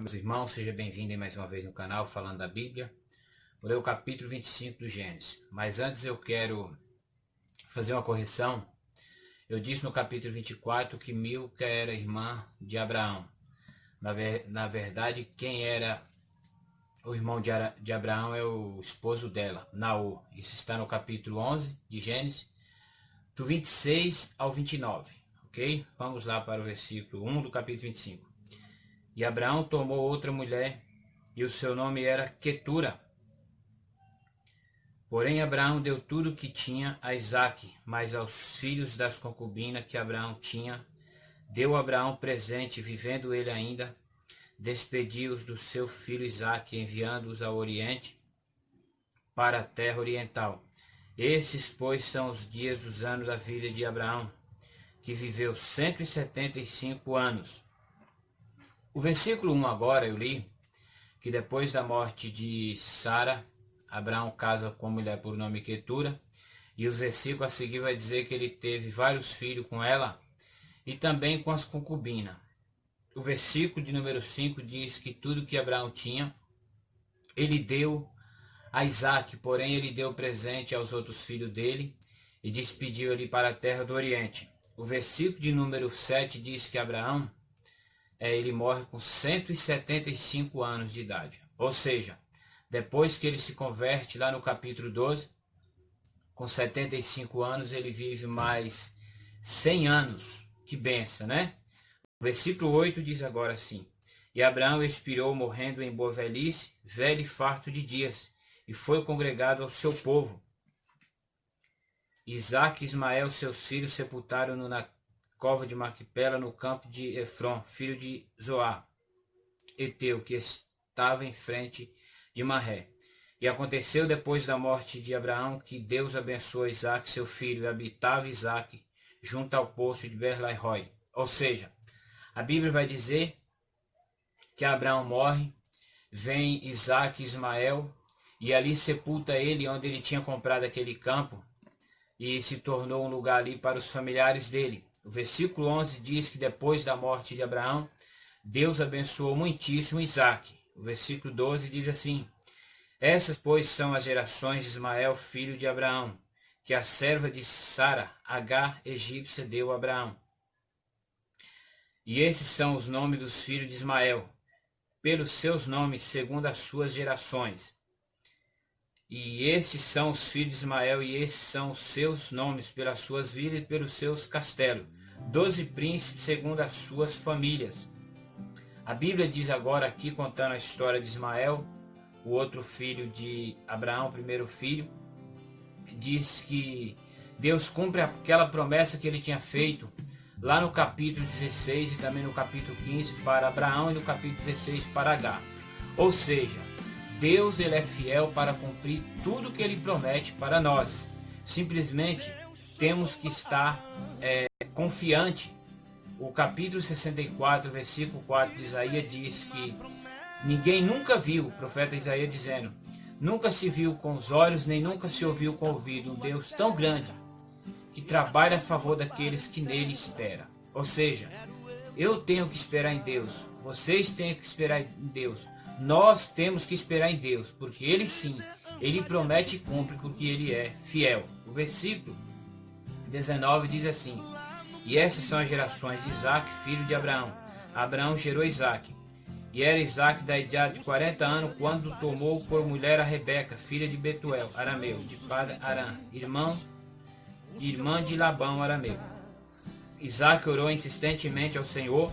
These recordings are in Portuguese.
meus irmãos, seja bem-vindo mais uma vez no canal Falando da Bíblia. Vou ler o capítulo 25 do Gênesis. Mas antes eu quero fazer uma correção. Eu disse no capítulo 24 que Milca era irmã de Abraão. Na verdade, quem era o irmão de Abraão é o esposo dela, Naor. Isso está no capítulo 11 de Gênesis, do 26 ao 29. Ok? Vamos lá para o versículo 1 do capítulo 25. E Abraão tomou outra mulher, e o seu nome era Quetura. Porém Abraão deu tudo o que tinha a Isaque, mas aos filhos das concubinas que Abraão tinha, deu Abraão presente, vivendo ele ainda, despediu-os do seu filho Isaque, enviando-os ao oriente, para a terra oriental. Esses, pois, são os dias dos anos da vida de Abraão, que viveu 175 anos. O versículo 1 agora eu li, que depois da morte de Sara, Abraão casa com uma mulher por nome Quetura, e os versículos a seguir vai dizer que ele teve vários filhos com ela, e também com as concubinas. O versículo de número 5 diz que tudo que Abraão tinha, ele deu a Isaque, porém ele deu presente aos outros filhos dele, e despediu ele para a terra do Oriente. O versículo de número 7 diz que Abraão, ele morre com 175 anos de idade. Ou seja, depois que ele se converte lá no capítulo 12, com 75 anos, ele vive mais 100 anos. Que benção, né? O versículo 8 diz agora assim: E Abraão expirou, morrendo em boa velhice, velho e farto de dias, e foi congregado ao seu povo. Isaque e Ismael, seus filhos, sepultaram-no na cova de Maquipela, no campo de Efron, filho de Zoar, Eteu, que estava em frente de Marré. E aconteceu depois da morte de Abraão, que Deus abençoou Isaque, seu filho, e habitava Isaque junto ao poço de Beer-lahai-roi. Ou seja, a Bíblia vai dizer que Abraão morre, vem Isaque e Ismael, e ali sepulta ele onde ele tinha comprado aquele campo, e se tornou um lugar ali para os familiares dele. O versículo 11 diz que depois da morte de Abraão, Deus abençoou muitíssimo Isaque. O versículo 12 diz assim: Essas, pois, são as gerações de Ismael, filho de Abraão, que a serva de Sara, Agar, egípcia, deu a Abraão. E esses são os nomes dos filhos de Ismael, pelos seus nomes, segundo as suas gerações. E esses são os filhos de Ismael, e esses são os seus nomes, pelas suas vilas e pelos seus castelos. 12 príncipes, segundo as suas famílias. A Bíblia diz agora aqui, contando a história de Ismael, o outro filho de Abraão, o primeiro filho, diz que Deus cumpre aquela promessa que ele tinha feito lá no capítulo 16 e também no capítulo 15 para Abraão e no capítulo 16 para Agar. Ou seja, Deus, ele é fiel para cumprir tudo que ele promete para nós. Simplesmente temos que estar confiante. O capítulo 64, versículo 4 de Isaías diz que ninguém nunca viu, o profeta Isaías dizendo, nunca se viu com os olhos, nem nunca se ouviu com o ouvido, um Deus tão grande que trabalha a favor daqueles que nele esperam. Ou seja, eu tenho que esperar em Deus, vocês têm que esperar em Deus. Nós temos que esperar em Deus, porque Ele sim, Ele promete e cumpre, porque Ele é fiel. O versículo 19 diz assim: E essas são as gerações de Isaque, filho de Abraão. Abraão gerou Isaque. E era Isaque da idade de 40 anos, quando tomou por mulher a Rebeca, filha de Betuel, arameu, de Padan-aram, irmã de Labão, arameu. Isaque orou insistentemente ao Senhor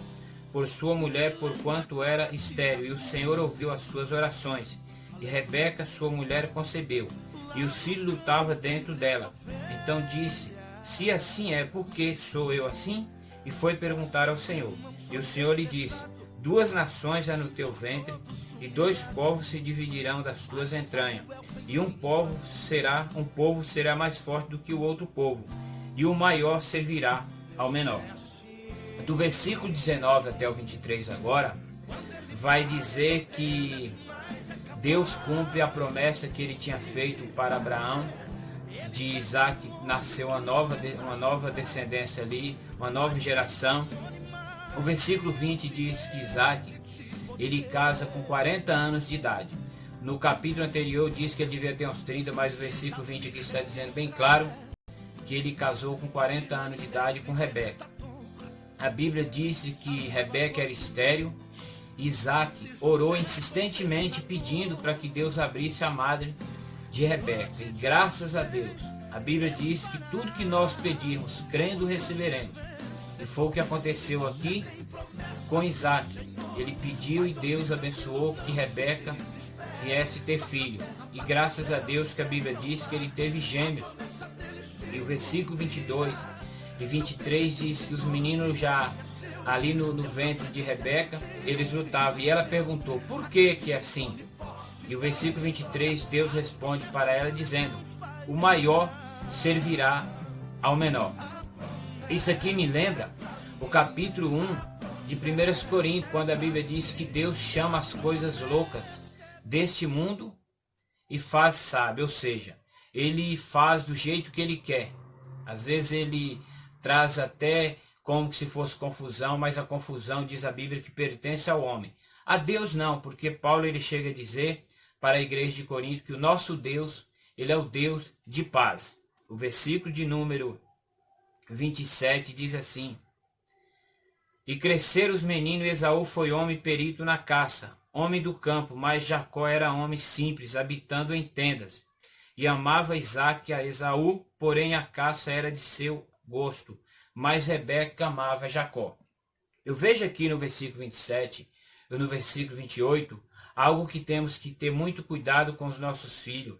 por sua mulher, porquanto era estéril, e o Senhor ouviu as suas orações. E Rebeca, sua mulher, concebeu, e o filho lutava dentro dela. Então disse: Se assim é, por que sou eu assim? E foi perguntar ao Senhor. E o Senhor lhe disse: 2 nações há no teu ventre, e 2 povos se dividirão das tuas entranhas. E um povo será mais forte do que o outro povo, e o maior servirá ao menor. Do versículo 19 até o 23 agora, vai dizer que Deus cumpre a promessa que ele tinha feito para Abraão. De Isaque nasceu uma nova descendência ali, uma nova geração. O versículo 20 diz que Isaque ele casa com 40 anos de idade. No capítulo anterior diz que ele devia ter uns 30, mas o versículo 20 aqui está dizendo bem claro que ele casou com 40 anos de idade com Rebeca. A Bíblia disse que Rebeca era estéril. Isaac orou insistentemente pedindo para que Deus abrisse a madre de Rebeca. E graças a Deus, a Bíblia diz que tudo que nós pedirmos, crendo, receberemos. E foi o que aconteceu aqui com Isaac. Ele pediu e Deus abençoou que Rebeca viesse ter filho. E graças a Deus que a Bíblia diz que ele teve gêmeos. E o versículo 22 e 23 diz que os meninos já ali no ventre de Rebeca, eles lutavam. E ela perguntou, por que é assim? E o versículo 23, Deus responde para ela dizendo, o maior servirá ao menor. Isso aqui me lembra o capítulo 1 de 1 Coríntios, quando a Bíblia diz que Deus chama as coisas loucas deste mundo e faz sábio, ou seja, ele faz do jeito que ele quer. Às vezes ele traz até como se fosse confusão, mas a confusão, diz a Bíblia, que pertence ao homem. A Deus não, porque Paulo ele chega a dizer para a igreja de Corinto que o nosso Deus, ele é o Deus de paz. O versículo de número 27 diz assim, e cresceram os meninos, Esaú foi homem perito na caça, homem do campo, mas Jacó era homem simples, habitando em tendas. E amava Isaque a Esaú, porém a caça era de seu gosto, mas Rebeca amava Jacó. Eu vejo aqui no versículo 27 e no versículo 28, algo que temos que ter muito cuidado com os nossos filhos.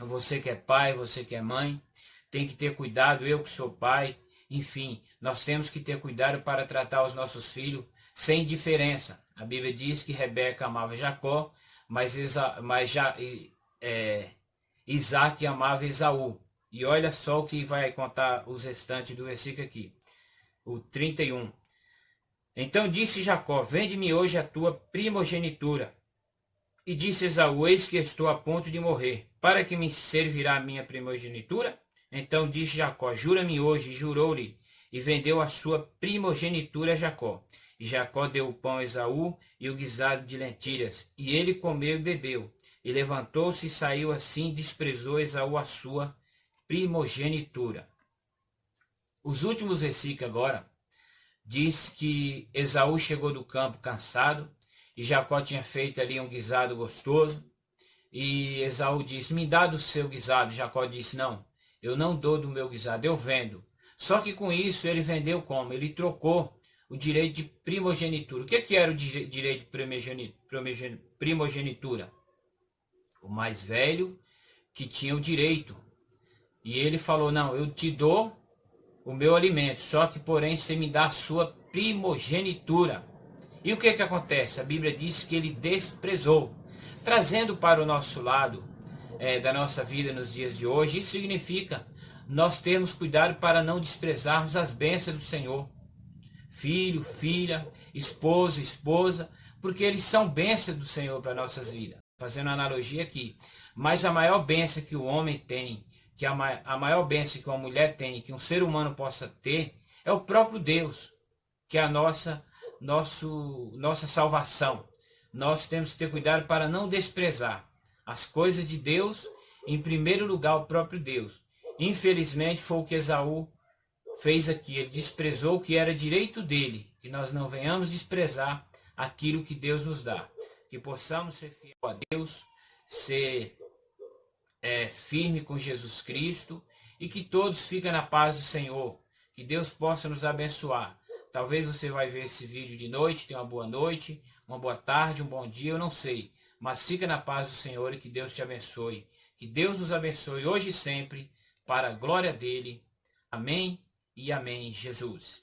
Você que é pai, você que é mãe, tem que ter cuidado, eu que sou pai, enfim, nós temos que ter cuidado para tratar os nossos filhos sem diferença. A Bíblia diz que Rebeca amava Jacó, mas Isaac amava Esaú. E olha só o que vai contar os restantes do versículo aqui, o 31. Então disse Jacó, vende-me hoje a tua primogenitura. E disse Esaú, eis que estou a ponto de morrer, para que me servirá a minha primogenitura? Então disse Jacó, jura-me hoje, e jurou-lhe, e vendeu a sua primogenitura a Jacó. E Jacó deu o pão a Esaú e o guisado de lentilhas, e ele comeu e bebeu. E levantou-se e saiu assim, desprezou Esaú a sua primogenitura. Os últimos versículos agora, diz que Esaú chegou do campo cansado, e Jacó tinha feito ali um guisado gostoso, e Esaú disse, me dá do seu guisado. Jacó disse, não, eu não dou do meu guisado, eu vendo. Só que com isso ele vendeu como? Ele trocou o direito de primogenitura. O que era o direito de primogenitura? O mais velho que tinha o direito. E ele falou, não, eu te dou o meu alimento, só que porém você me dá a sua primogenitura. E o que acontece? A Bíblia diz que ele desprezou. Trazendo para o nosso lado da nossa vida nos dias de hoje, isso significa nós termos cuidado para não desprezarmos as bênçãos do Senhor. Filho, filha, esposo, esposa, porque eles são bênçãos do Senhor para nossas vidas. Fazendo uma analogia aqui. Mas a maior bênção que o homem tem, que a maior bênção que uma mulher tem, que um ser humano possa ter, é o próprio Deus, que é a nossa salvação. Nós temos que ter cuidado para não desprezar as coisas de Deus, em primeiro lugar o próprio Deus. Infelizmente foi o que Esaú fez aqui, ele desprezou o que era direito dele, que nós não venhamos desprezar aquilo que Deus nos dá, que possamos ser fiéis a Deus, ser firme com Jesus Cristo, e que todos fiquem na paz do Senhor, que Deus possa nos abençoar. Talvez você vai ver esse vídeo de noite, tenha uma boa noite, uma boa tarde, um bom dia, eu não sei, mas fica na paz do Senhor e que Deus te abençoe, que Deus nos abençoe hoje e sempre, para a glória dele. Amém e amém, Jesus.